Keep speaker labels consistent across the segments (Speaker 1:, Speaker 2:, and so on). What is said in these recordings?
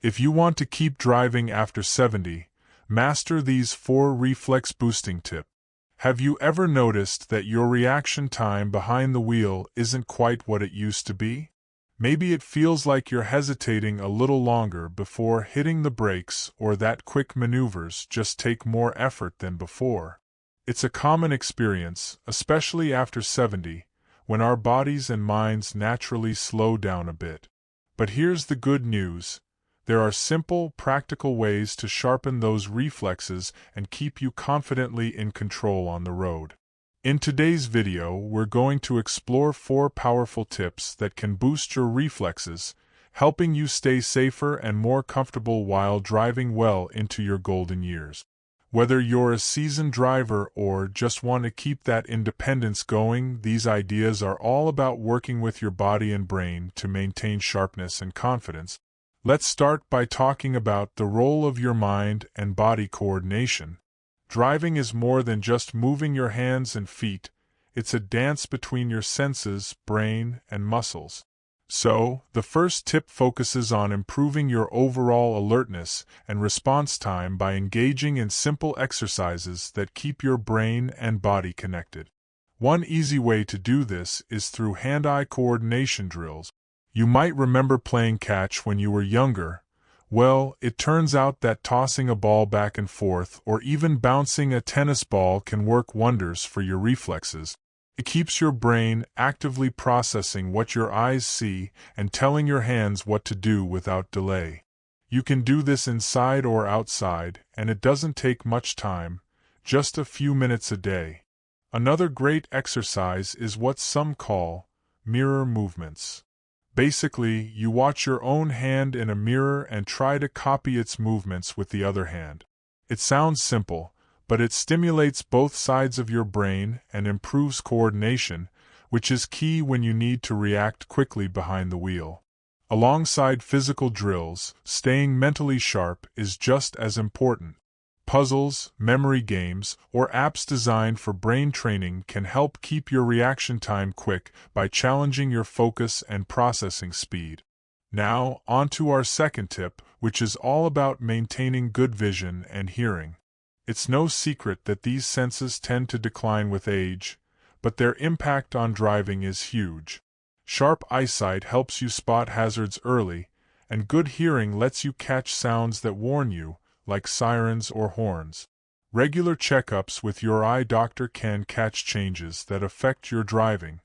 Speaker 1: If you want to keep driving after 70, master these 4 reflex-boosting tips. Have you ever noticed that your reaction time behind the wheel isn't quite what it used to be? Maybe it feels like you're hesitating a little longer before hitting the brakes, or that quick maneuvers just take more effort than before. It's a common experience, especially after 70, when our bodies and minds naturally slow down a bit. But here's the good news. There are simple, practical ways to sharpen those reflexes and keep you confidently in control on the road. In today's video, we're going to explore 4 powerful tips that can boost your reflexes, helping you stay safer and more comfortable while driving well into your golden years. Whether you're a seasoned driver or just want to keep that independence going, these ideas are all about working with your body and brain to maintain sharpness and confidence. Let's start by talking about the role of your mind and body coordination. Driving is more than just moving your hands and feet. It's a dance between your senses, brain, and muscles. So, the first tip focuses on improving your overall alertness and response time by engaging in simple exercises that keep your brain and body connected. One easy way to do this is through hand-eye coordination drills. You might remember playing catch when you were younger. Well, it turns out that tossing a ball back and forth or even bouncing a tennis ball can work wonders for your reflexes. It keeps your brain actively processing what your eyes see and telling your hands what to do without delay. You can do this inside or outside, and it doesn't take much time, just a few minutes a day. Another great exercise is what some call mirror movements. Basically, you watch your own hand in a mirror and try to copy its movements with the other hand. It sounds simple, but it stimulates both sides of your brain and improves coordination, which is key when you need to react quickly behind the wheel. Alongside physical drills, staying mentally sharp is just as important. Puzzles, memory games, or apps designed for brain training can help keep your reaction time quick by challenging your focus and processing speed. Now, on to our second tip, which is all about maintaining good vision and hearing. It's no secret that these senses tend to decline with age, but their impact on driving is huge. Sharp eyesight helps you spot hazards early, and good hearing lets you catch sounds that warn you, like sirens or horns. Regular checkups with your eye doctor can catch changes that affect your driving.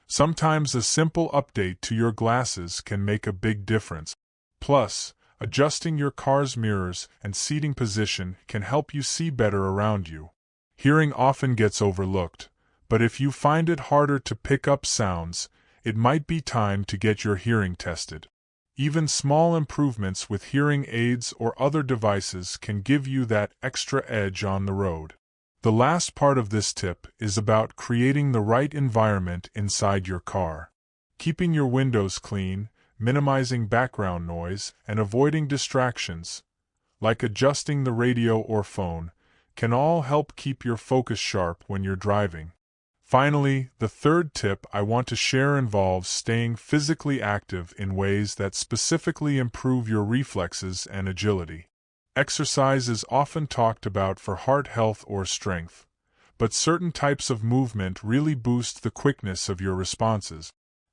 Speaker 1: Sometimes a simple update to your glasses can make a big difference. Plus, adjusting your car's mirrors and seating position can help you see better around you. Hearing often gets overlooked, but if you find it harder to pick up sounds, it might be time to get your hearing tested. Even small improvements with hearing aids or other devices can give you that extra edge on the road. The last part of this tip is about creating the right environment inside your car. Keeping your windows clean, minimizing background noise, and avoiding distractions, like adjusting the radio or phone, can all help keep your focus sharp when you're driving. Finally, the third tip I want to share involves staying physically active in ways that specifically improve your reflexes and agility. Exercise is often talked about for heart health or strength, but certain types of movement really boost the quickness of your responses.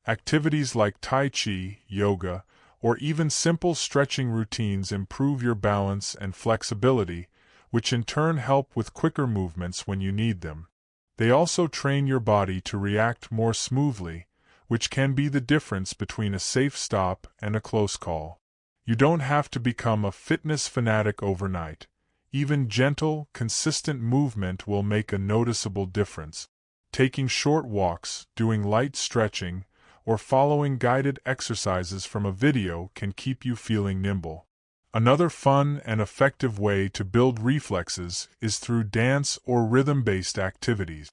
Speaker 1: Activities like Tai Chi, yoga, or even simple stretching routines improve your balance and flexibility, which in turn help with quicker movements when you need them. They also train your body to react more smoothly, which can be the difference between a safe stop and a close call. You don't have to become a fitness fanatic overnight. Even gentle, consistent movement will make a noticeable difference. Taking short walks, doing light stretching, or following guided exercises from a video can keep you feeling nimble. Another fun and effective way to build reflexes is through dance or rhythm-based activities.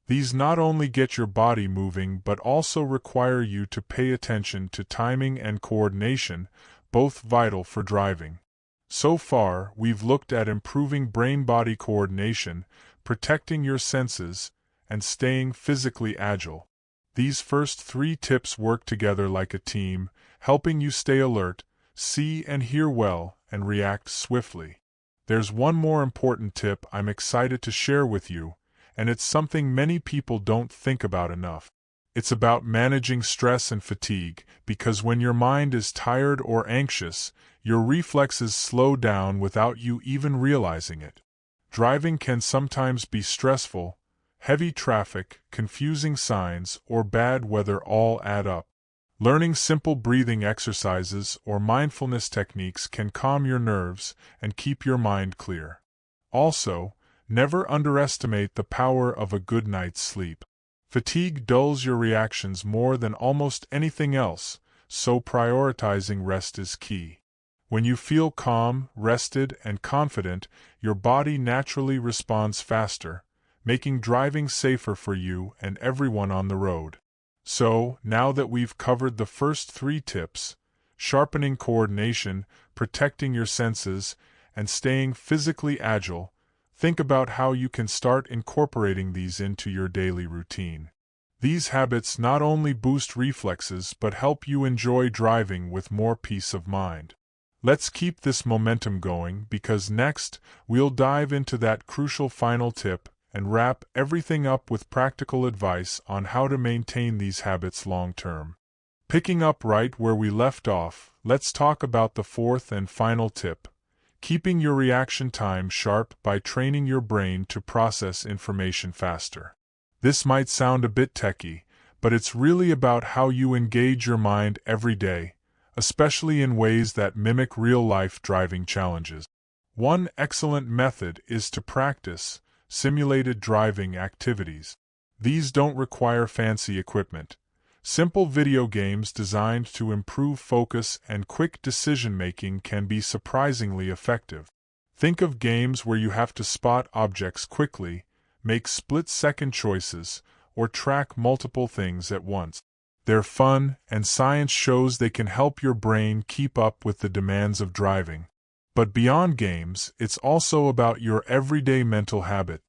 Speaker 1: These not only get your body moving but also require you to pay attention to timing and coordination, both vital for driving. So far, we've looked at improving brain-body coordination, protecting your senses, and staying physically agile. These first 3 tips work together like a team, helping you stay alert, see and hear well, and react swiftly. There's one more important tip I'm excited to share with you, and it's something many people don't think about enough. It's about managing stress and fatigue, because when your mind is tired or anxious, your reflexes slow down without you even realizing it. Driving can sometimes be stressful. Heavy traffic, confusing signs, or bad weather all add up. Learning simple breathing exercises or mindfulness techniques can calm your nerves and keep your mind clear. Also, never underestimate the power of a good night's sleep. Fatigue dulls your reactions more than almost anything else, so prioritizing rest is key. When you feel calm, rested, and confident, your body naturally responds faster, making driving safer for you and everyone on the road. So, now that we've covered the first 3 tips, sharpening coordination, protecting your senses, and staying physically agile, think about how you can start incorporating these into your daily routine. These habits not only boost reflexes but help you enjoy driving with more peace of mind. Let's keep this momentum going, because next, we'll dive into that crucial final tip and wrap everything up with practical advice on how to maintain these habits long-term. Picking up right where we left off, let's talk about the 4th and final tip: keeping your reaction time sharp by training your brain to process information faster. This might sound a bit techy, but it's really about how you engage your mind every day, especially in ways that mimic real-life driving challenges. One excellent method is to practice simulated driving activities. These don't require fancy equipment. Simple video games designed to improve focus and quick decision-making can be surprisingly effective. Think of games where you have to spot objects quickly, make split-second choices, or track multiple things at once. They're fun, and science shows they can help your brain keep up with the demands of driving. But beyond games, it's also about your everyday mental habit.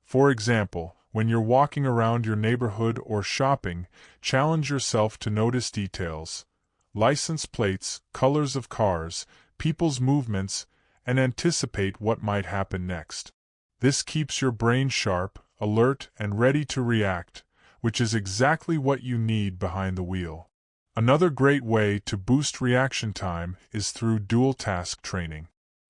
Speaker 1: For example, when you're walking around your neighborhood or shopping, challenge yourself to notice details: license plates, colors of cars, people's movements, and anticipate what might happen next. This keeps your brain sharp, alert, and ready to react, which is exactly what you need behind the wheel. Another great way to boost reaction time is through dual-task training.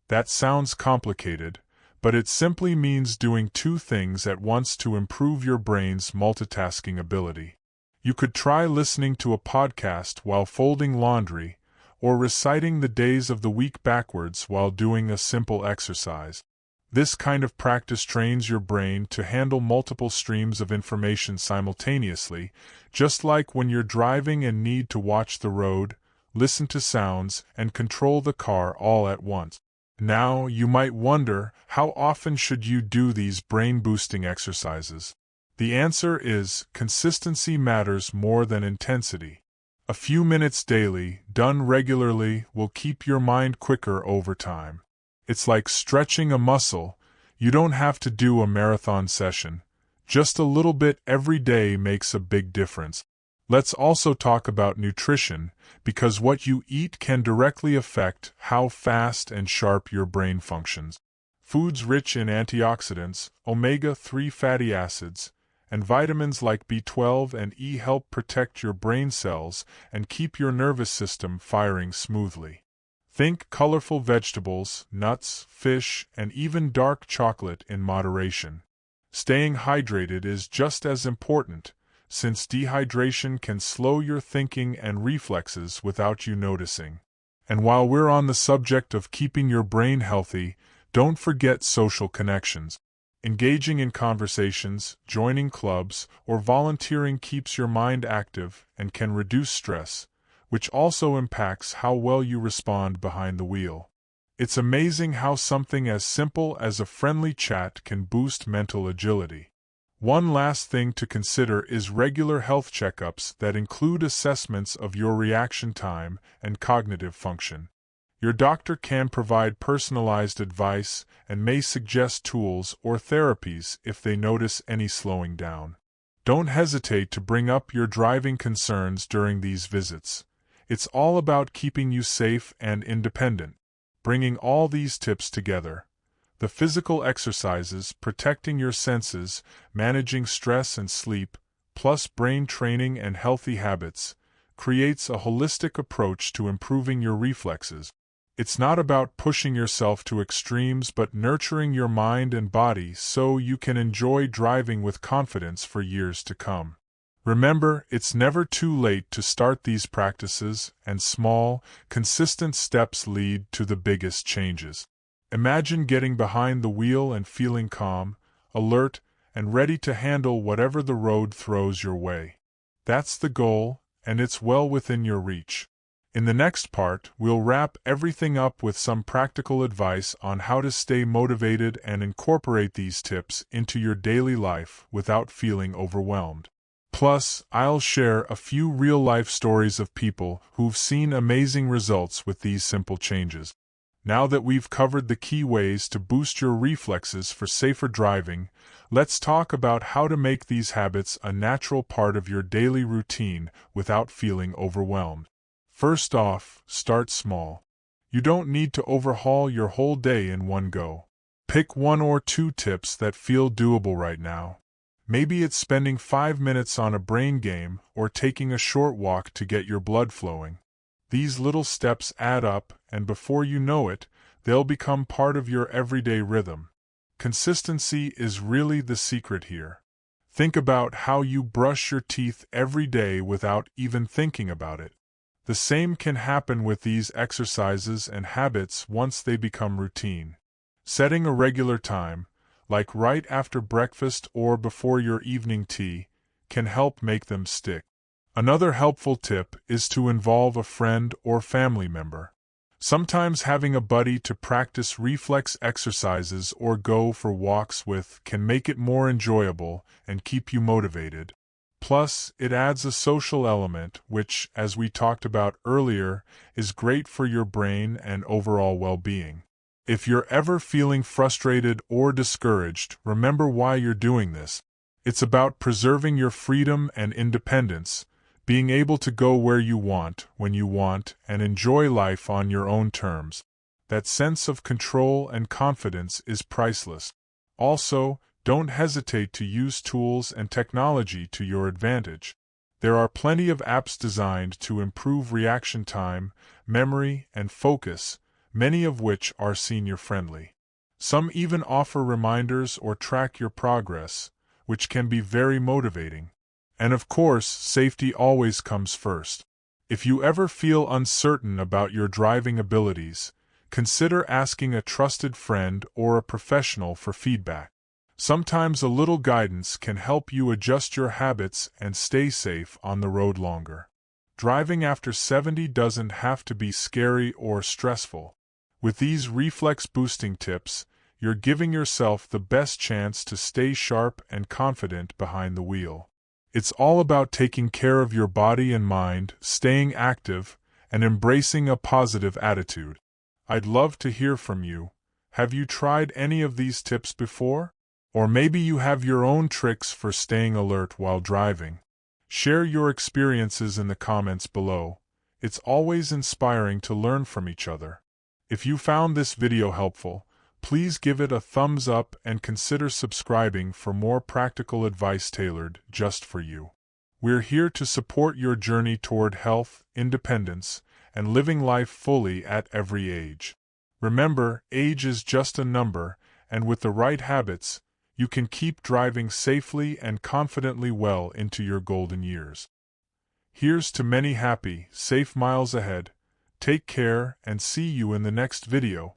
Speaker 1: That sounds complicated, but it simply means doing 2 things at once to improve your brain's multitasking ability. You could try listening to a podcast while folding laundry, or reciting the days of the week backwards while doing a simple exercise. This kind of practice trains your brain to handle multiple streams of information simultaneously, just like when you're driving and need to watch the road, listen to sounds, and control the car all at once. Now, you might wonder, how often should you do these brain-boosting exercises? The answer is, consistency matters more than intensity. A few minutes daily, done regularly, will keep your mind quicker over time. It's like stretching a muscle. You don't have to do a marathon session. Just a little bit every day makes a big difference. Let's also talk about nutrition, because what you eat can directly affect how fast and sharp your brain functions. Foods rich in antioxidants, omega-3 fatty acids, and vitamins like B12 and E help protect your brain cells and keep your nervous system firing smoothly. Think colorful vegetables, nuts, fish, and even dark chocolate in moderation. Staying hydrated is just as important, since dehydration can slow your thinking and reflexes without you noticing. And while we're on the subject of keeping your brain healthy, don't forget social connections. Engaging in conversations, joining clubs, or volunteering keeps your mind active and can reduce stress, which also impacts how well you respond behind the wheel. It's amazing how something as simple as a friendly chat can boost mental agility. One last thing to consider is regular health checkups that include assessments of your reaction time and cognitive function. Your doctor can provide personalized advice and may suggest tools or therapies if they notice any slowing down. Don't hesitate to bring up your driving concerns during these visits. It's all about keeping you safe and independent. Bringing all these tips together, the physical exercises, protecting your senses, managing stress and sleep, plus brain training and healthy habits, creates a holistic approach to improving your reflexes. It's not about pushing yourself to extremes but nurturing your mind and body so you can enjoy driving with confidence for years to come. Remember, it's never too late to start these practices, and small, consistent steps lead to the biggest changes. Imagine getting behind the wheel and feeling calm, alert, and ready to handle whatever the road throws your way. That's the goal, and it's well within your reach. In the next part, we'll wrap everything up with some practical advice on how to stay motivated and incorporate these tips into your daily life without feeling overwhelmed. Plus, I'll share a few real-life stories of people who've seen amazing results with these simple changes. Now that we've covered the key ways to boost your reflexes for safer driving, let's talk about how to make these habits a natural part of your daily routine without feeling overwhelmed. First off, start small. You don't need to overhaul your whole day in one go. Pick 1 or 2 tips that feel doable right now. Maybe it's spending 5 minutes on a brain game or taking a short walk to get your blood flowing. These little steps add up, and before you know it, they'll become part of your everyday rhythm. Consistency is really the secret here. Think about how you brush your teeth every day without even thinking about it. The same can happen with these exercises and habits once they become routine. Setting a regular time, like right after breakfast or before your evening tea, can help make them stick. Another helpful tip is to involve a friend or family member. Sometimes having a buddy to practice reflex exercises or go for walks with can make it more enjoyable and keep you motivated. Plus, it adds a social element which, as we talked about earlier, is great for your brain and overall well-being. If you're ever feeling frustrated or discouraged, remember why you're doing this. It's about preserving your freedom and independence, being able to go where you want, when you want, and enjoy life on your own terms. That sense of control and confidence is priceless. Also, don't hesitate to use tools and technology to your advantage. There are plenty of apps designed to improve reaction time, memory, and focus, many of which are senior-friendly. Some even offer reminders or track your progress, which can be very motivating. And of course, safety always comes first. If you ever feel uncertain about your driving abilities, consider asking a trusted friend or a professional for feedback. Sometimes a little guidance can help you adjust your habits and stay safe on the road longer. Driving after 70 doesn't have to be scary or stressful. With these reflex-boosting tips, you're giving yourself the best chance to stay sharp and confident behind the wheel. It's all about taking care of your body and mind, staying active, and embracing a positive attitude. I'd love to hear from you. Have you tried any of these tips before? Or maybe you have your own tricks for staying alert while driving. Share your experiences in the comments below. It's always inspiring to learn from each other. If you found this video helpful, please give it a thumbs up and consider subscribing for more practical advice tailored just for you. We're here to support your journey toward health, independence, and living life fully at every age. Remember, age is just a number, and with the right habits, you can keep driving safely and confidently well into your golden years. Here's to many happy, safe miles ahead. Take care and see you in the next video.